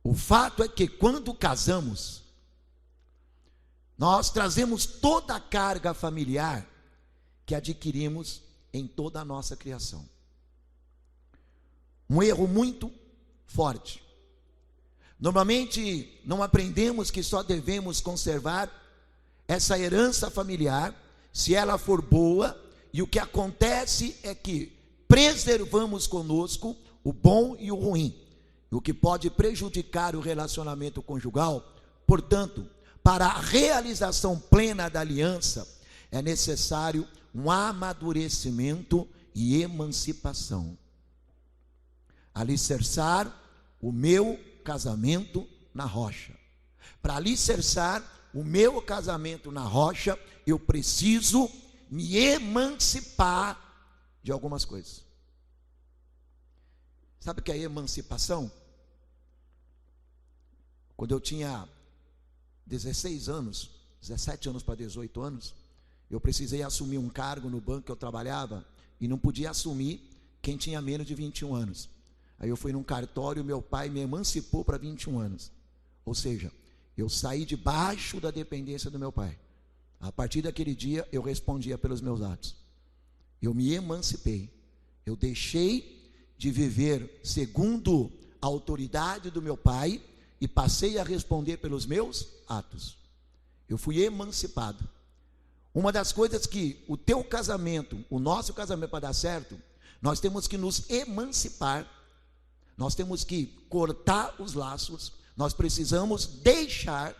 O fato é que quando casamos, nós trazemos toda a carga familiar que adquirimos em toda a nossa criação. Um erro muito forte. Normalmente não aprendemos que só devemos conservar essa herança familiar se ela for boa, e o que acontece é que preservamos conosco o bom e o ruim, o que pode prejudicar o relacionamento conjugal. Portanto, para a realização plena da aliança, é necessário um amadurecimento e emancipação. Alicerçar o meu casamento na rocha. Para alicerçar o meu casamento na rocha, eu preciso me emancipar de algumas coisas. Sabe o que é emancipação? Quando eu tinha 16 anos, 17 anos para 18 anos, eu precisei assumir um cargo no banco que eu trabalhava, e não podia assumir quem tinha menos de 21 anos. Aí eu fui num cartório, meu pai me emancipou para 21 anos. Ou seja, eu saí debaixo da dependência do meu pai. A partir daquele dia, eu respondia pelos meus atos. Eu me emancipei. Eu deixei de viver segundo a autoridade do meu pai e passei a responder pelos meus atos. Eu fui emancipado. Uma das coisas que o teu casamento, o nosso casamento, para dar certo, nós temos que nos emancipar. Nós temos que cortar os laços. Nós precisamos deixar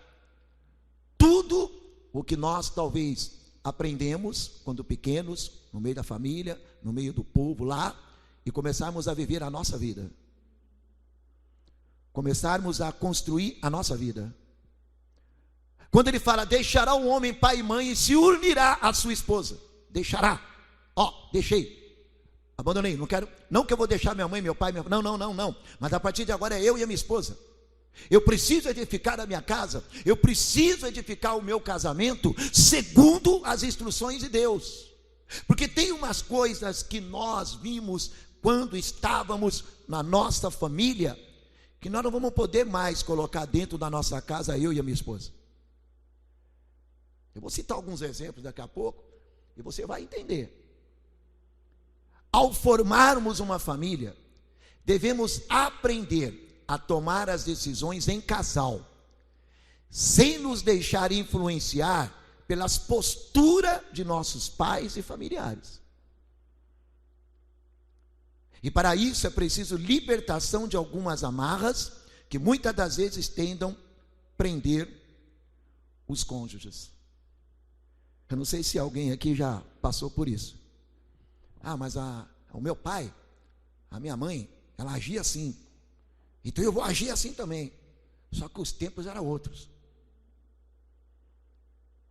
tudo o que nós talvez aprendemos quando pequenos, no meio da família, no meio do povo lá, e começarmos a viver a nossa vida. Começarmos a construir a nossa vida. Quando ele fala, deixará o homem pai e mãe e se unirá à sua esposa. Deixará. Deixei. Abandonei, não quero, não que eu vou deixar minha mãe, meu pai, não. Mas a partir de agora é eu e a minha esposa. Eu preciso edificar a minha casa, eu preciso edificar o meu casamento segundo as instruções de Deus. Porque tem umas coisas que nós vimos quando estávamos na nossa família, que nós não vamos poder mais colocar dentro da nossa casa, eu e a minha esposa. Eu vou citar alguns exemplos daqui a pouco, e você vai entender. Ao formarmos uma família, devemos aprender a tomar as decisões em casal, sem nos deixar influenciar pelas posturas de nossos pais e familiares. E para isso é preciso libertação de algumas amarras que muitas das vezes tendam prender os cônjuges. Eu não sei se alguém aqui já passou por isso. Mas o meu pai, a minha mãe, ela agia assim, então eu vou agir assim também. Só que os tempos eram outros.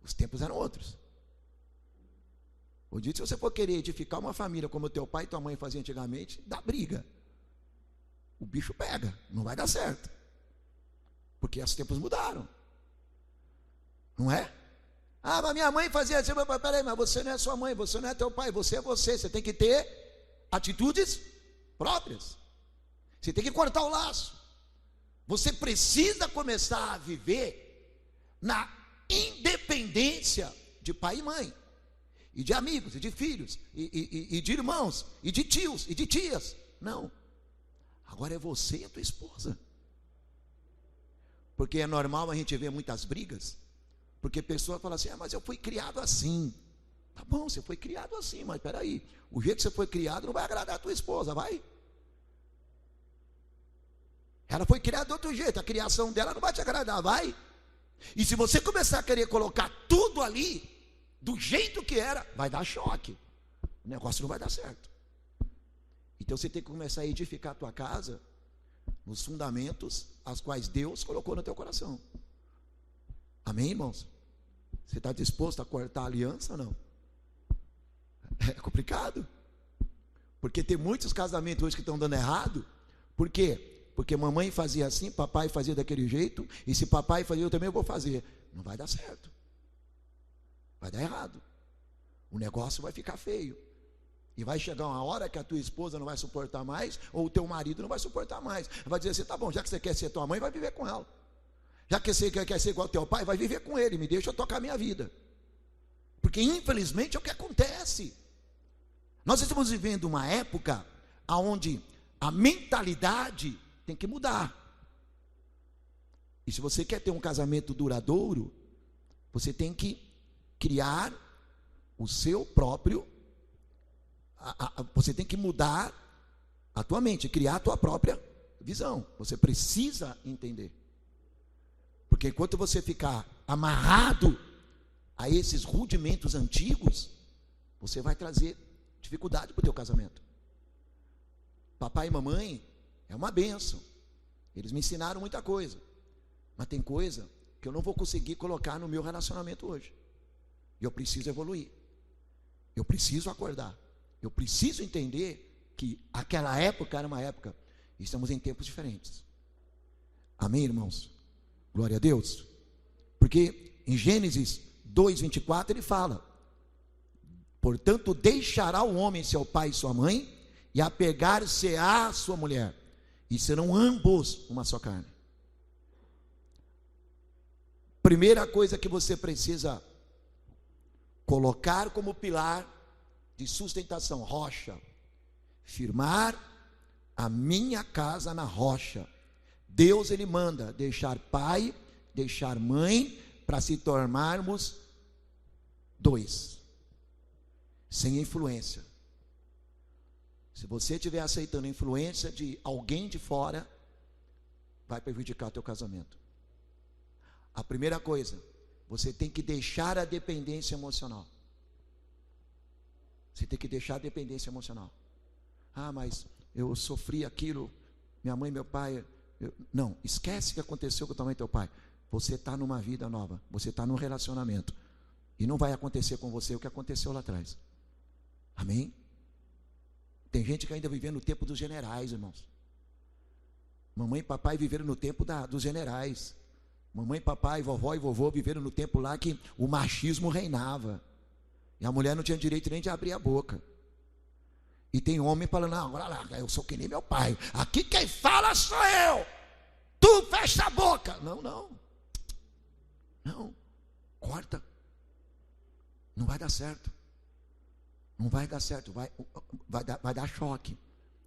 Os tempos eram outros. Hoje, se você for querer edificar uma família como o teu pai e tua mãe faziam antigamente, dá briga. O bicho pega, não vai dar certo. Porque os tempos mudaram. Não é? Mas minha mãe fazia assim. Peraí, mas você não é sua mãe, você não é teu pai, você é você. Você tem que ter atitudes próprias. Você tem que cortar o laço. Você precisa começar a viver na independência de pai e mãe, e de amigos, e de filhos, e de irmãos, e de tios, e de tias. Não. Agora é você e a tua esposa. Porque é normal a gente ver muitas brigas, porque pessoas falam assim, mas eu fui criado assim. Tá bom, você foi criado assim, mas peraí, o jeito que você foi criado não vai agradar a tua esposa, vai? Ela foi criada de outro jeito, a criação dela não vai te agradar, vai? E se você começar a querer colocar tudo ali, do jeito que era, vai dar choque. O negócio não vai dar certo. Então você tem que começar a edificar a tua casa nos fundamentos as quais Deus colocou no teu coração. Amém, irmãos? Você está disposto a cortar a aliança ou não? É complicado. Porque tem muitos casamentos hoje que estão dando errado. Por quê? Porque mamãe fazia assim, papai fazia daquele jeito, e se papai fazia, eu também vou fazer. Não vai dar certo. Vai dar errado. O negócio vai ficar feio. E vai chegar uma hora que a tua esposa não vai suportar mais, ou o teu marido não vai suportar mais. Vai dizer assim: tá bom, já que você quer ser tua mãe, vai viver com ela. Já que você quer ser igual ao teu pai, vai viver com ele, me deixa eu tocar a minha vida. Porque infelizmente é o que acontece. Nós estamos vivendo uma época onde a mentalidade tem que mudar. E se você quer ter um casamento duradouro, você tem que criar o seu próprio, você tem que mudar a tua mente, criar a tua própria visão. Você precisa entender. Porque enquanto você ficar amarrado a esses rudimentos antigos, você vai trazer dificuldade para o teu casamento. Papai e mamãe é uma bênção. Eles me ensinaram muita coisa. Mas tem coisa que eu não vou conseguir colocar no meu relacionamento hoje. E eu preciso evoluir. Eu preciso acordar. Eu preciso entender que aquela época era uma época. E estamos em tempos diferentes. Amém, irmãos? Glória a Deus. Porque em Gênesis 2:24 ele fala: portanto deixará o homem seu pai e sua mãe, e apegar-se-á à sua mulher, e serão ambos uma só carne. Primeira coisa que você precisa colocar como pilar de sustentação: rocha. Firmar a minha casa na rocha. Deus, ele manda deixar pai, deixar mãe, para se tornarmos dois, sem influência. Se você estiver aceitando a influência de alguém de fora, vai prejudicar o teu casamento. A primeira coisa, você tem que deixar a dependência emocional. Você tem que deixar a dependência emocional. Ah, mas eu sofri aquilo, minha mãe e meu pai. Não, esquece o que aconteceu com tua mãe e teu pai. Você está numa vida nova, você está num relacionamento. E não vai acontecer com você o que aconteceu lá atrás. Amém? Tem gente que ainda vive no tempo dos generais, irmãos. Mamãe e papai viveram no tempo dos generais. Mamãe, papai, vovó e vovô viveram no tempo lá que o machismo reinava. E a mulher não tinha direito nem de abrir a boca. E tem homem falando: não, olha lá, eu sou que nem meu pai. Aqui quem fala sou eu. Tu fecha a boca. Não, não. Não. Corta. Não vai dar certo. Não vai dar certo. Vai dar choque.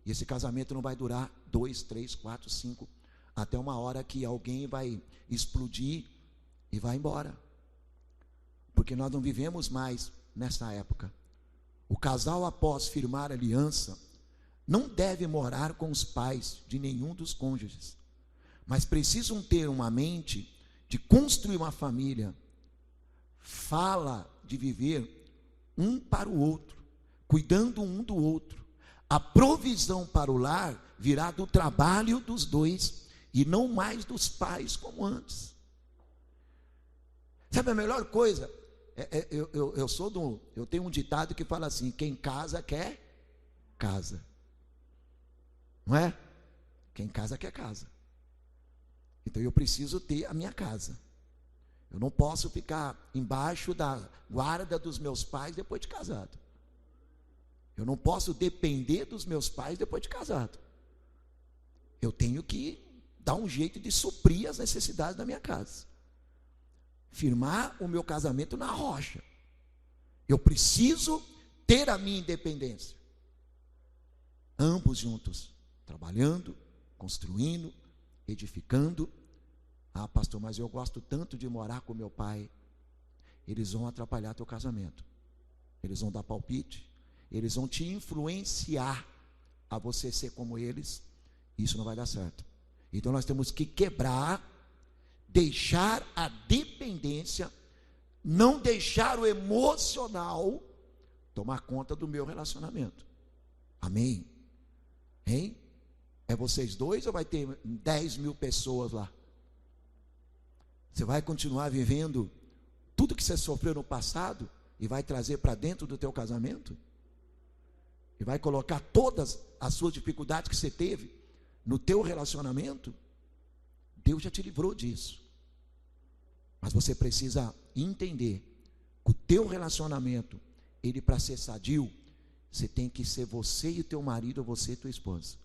E esse casamento não vai durar 2, 3, 4, 5. Até uma hora que alguém vai explodir e vai embora. Porque nós não vivemos mais nessa época. O casal, após firmar aliança, não deve morar com os pais de nenhum dos cônjuges, mas precisam ter uma mente de construir uma família. Fala de viver um para o outro, cuidando um do outro. A provisão para o lar virá do trabalho dos dois e não mais dos pais como antes. Sabe a melhor coisa? Eu tenho um ditado que fala assim: quem casa quer casa. Não é? Quem casa quer casa. Então eu preciso ter a minha casa. Eu não posso ficar embaixo da guarda dos meus pais depois de casado. Eu não posso depender dos meus pais depois de casado. Eu tenho que dar um jeito de suprir as necessidades da minha casa. Firmar o meu casamento na rocha. Eu preciso ter a minha independência. Ambos juntos, trabalhando, construindo, edificando. Ah, pastor, mas eu gosto tanto de morar com meu pai. Eles vão atrapalhar teu casamento. Eles vão dar palpite. Eles vão te influenciar a você ser como eles. Isso não vai dar certo. Então nós temos que quebrar, deixar a dependência, não deixar o emocional tomar conta do meu relacionamento. Amém? Hein? É vocês dois ou vai ter 10 mil pessoas lá? Você vai continuar vivendo tudo que você sofreu no passado e vai trazer para dentro do teu casamento? E vai colocar todas as suas dificuldades que você teve no teu relacionamento? Deus já te livrou disso. Mas você precisa entender que o teu relacionamento, ele para ser sadio, Você tem que ser você e o teu marido, ou você e tua esposa.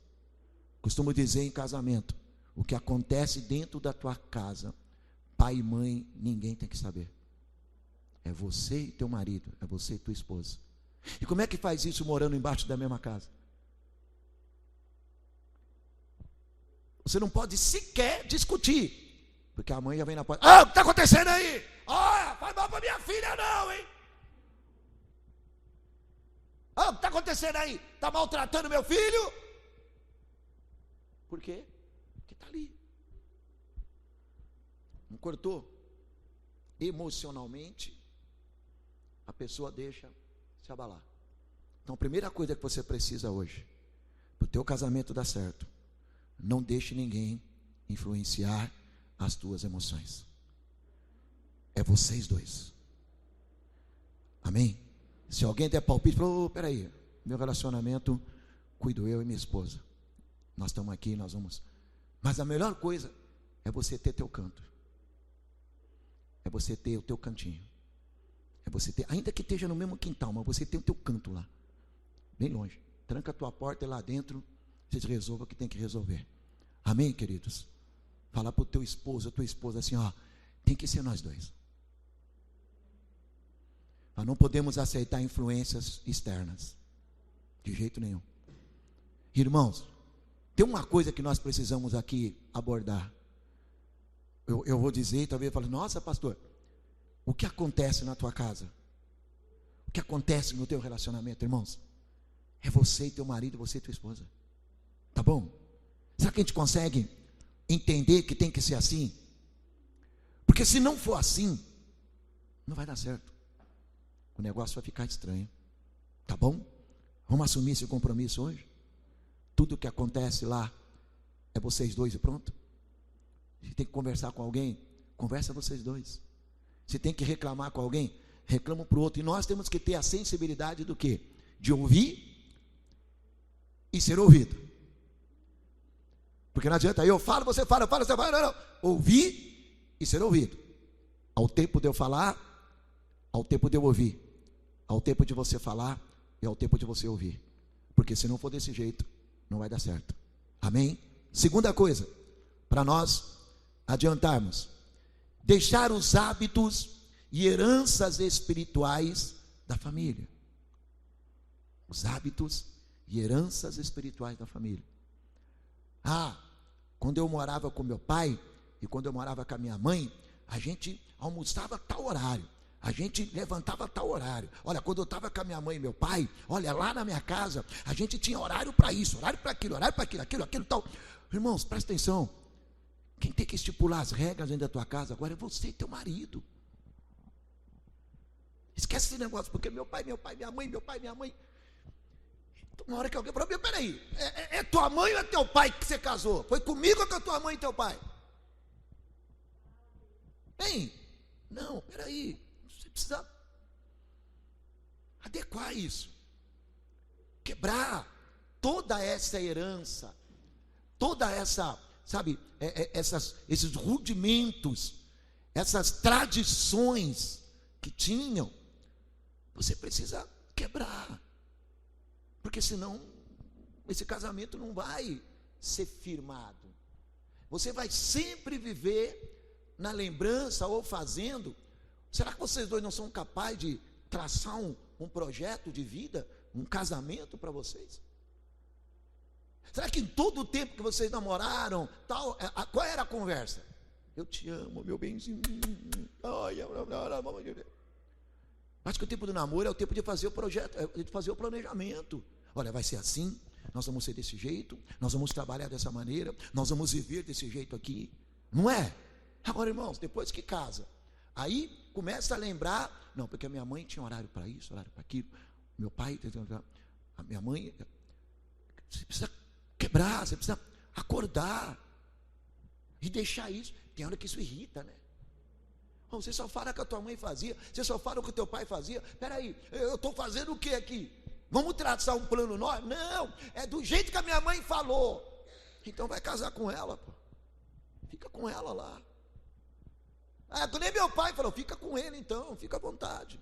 Costumo dizer em casamento, o que acontece dentro da tua casa, pai e mãe, ninguém tem que saber. É você e teu marido, é você e tua esposa. E como é que faz isso morando embaixo da mesma casa? Você não pode sequer discutir, porque a mãe já vem na porta. O que está acontecendo aí? Olha, faz mal para minha filha não, hein? O que está acontecendo aí? Está maltratando meu filho? Por quê? Porque está ali. Não cortou? Emocionalmente, a pessoa deixa se abalar. Então, a primeira coisa que você precisa hoje, para o teu casamento dar certo, não deixe ninguém influenciar as tuas emoções. É vocês dois. Amém? Se alguém der palpite, falou, peraí, meu relacionamento, cuido eu e minha esposa. Nós estamos aqui, nós vamos. Mas a melhor coisa é você ter teu canto. É você ter o teu cantinho. É você ter, ainda que esteja no mesmo quintal, mas você tem o teu canto lá, bem longe. Tranca a tua porta e lá dentro você resolva o que tem que resolver. Amém, queridos? Fala para o teu esposo, a tua esposa assim, tem que ser nós dois. Nós não podemos aceitar influências externas, de jeito nenhum. Irmãos, tem uma coisa que nós precisamos aqui abordar. Eu vou dizer, talvez eu fale, nossa pastor, o que acontece na tua casa? O que acontece no teu relacionamento, irmãos? É você e teu marido, você e tua esposa. Tá bom? Será que a gente consegue entender que tem que ser assim? Porque se não for assim, não vai dar certo. O negócio vai ficar estranho. Tá bom? Vamos assumir esse compromisso hoje? Tudo que acontece lá é vocês dois e pronto. Se tem que conversar com alguém, conversa vocês dois. Se tem que reclamar com alguém, reclama para o outro. E nós temos que ter a sensibilidade do quê? De ouvir e ser ouvido. Porque não adianta eu falo, você fala, você fala, não. Ouvir e ser ouvido. Ao tempo de eu falar, ao tempo de eu ouvir. Ao tempo de você falar e ao tempo de você ouvir. Porque se não for desse jeito, não vai dar certo. Amém? Segunda coisa, para nós adiantarmos, deixar os hábitos e heranças espirituais da família. Os hábitos e heranças espirituais da família. Quando eu morava com meu pai e quando eu morava com a minha mãe, a gente almoçava a tal horário, a gente levantava a tal horário. Olha, quando eu estava com a minha mãe e meu pai, olha, lá na minha casa, a gente tinha horário para isso, horário para aquilo, aquilo tal. Irmãos, presta atenção. Quem tem que estipular as regras dentro da tua casa agora é você e teu marido. Esquece esse negócio, porque meu pai, minha mãe. Uma hora que alguém falou, peraí, é tua mãe ou é teu pai que você casou? Foi comigo ou com a tua mãe e teu pai? Hein? Não, peraí, você precisa adequar isso. Quebrar toda essa herança, toda essa, sabe, esses rudimentos, essas tradições que tinham, você precisa quebrar. Porque senão, esse casamento não vai ser firmado. Você vai sempre viver na lembrança ou fazendo. Será que vocês dois não são capazes de traçar um projeto de vida, um casamento para vocês? Será que em todo o tempo que vocês namoraram, qual era a conversa? Eu te amo, meu benzinho. Acho que o tempo do namoro é o tempo de fazer o projeto, de fazer o planejamento. Olha, vai ser assim, nós vamos ser desse jeito, nós vamos trabalhar dessa maneira, nós vamos viver desse jeito aqui. Não é? Agora, irmãos, depois que casa, aí começa a lembrar, não, porque a minha mãe tinha horário para isso, horário para aquilo, meu pai, a minha mãe. Você precisa quebrar, você precisa acordar e deixar isso. Tem hora que isso irrita, né? Você só fala o que a tua mãe fazia, você só fala o que o teu pai fazia. Peraí, eu estou fazendo o que aqui? Vamos traçar um plano novo? Não, é do jeito que a minha mãe falou. Então vai casar com ela, pô. Fica com ela lá. Nem meu pai falou, fica com ele então, fica à vontade.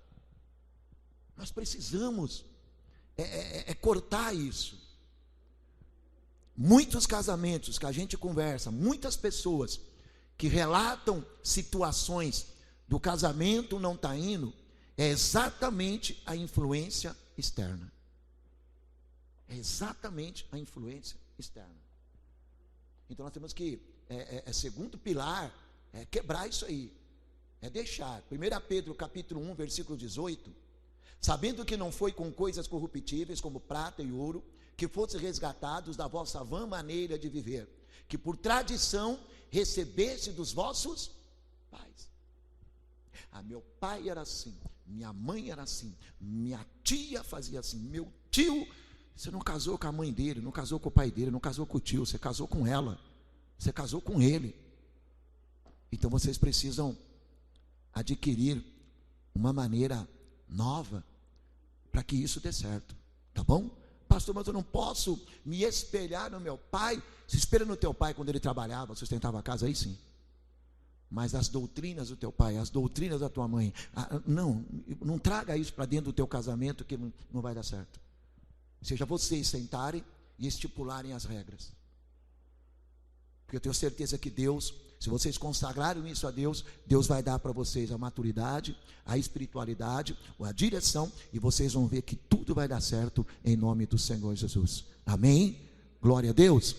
Nós precisamos é cortar isso. Muitos casamentos que a gente conversa, muitas pessoas que relatam situações do casamento não está indo, é exatamente a influência externa. É exatamente a influência externa. Então nós temos que, segundo pilar, é quebrar isso aí. É deixar. 1 Pedro capítulo 1, versículo 18. Sabendo que não foi com coisas corruptíveis, como prata e ouro, que fossem resgatados da vossa vã maneira de viver, que por tradição recebeste dos vossos pais. Meu pai era assim, minha mãe era assim, minha tia fazia assim, meu tio. Você não casou com a mãe dele, não casou com o pai dele, não casou com o tio, você casou com ela, você casou com ele. Então vocês precisam adquirir uma maneira nova para que isso dê certo, tá bom? Pastor, mas eu não posso me espelhar no meu pai. Se espelha no teu pai quando ele trabalhava, sustentava a casa, aí sim. Mas as doutrinas do teu pai, as doutrinas da tua mãe, não traga isso para dentro do teu casamento, que não vai dar certo. Seja vocês sentarem e estipularem as regras. Porque eu tenho certeza que Deus, se vocês consagrarem isso a Deus, Deus vai dar para vocês a maturidade, a espiritualidade, a direção, e vocês vão ver que tudo vai dar certo em nome do Senhor Jesus. Amém? Glória a Deus.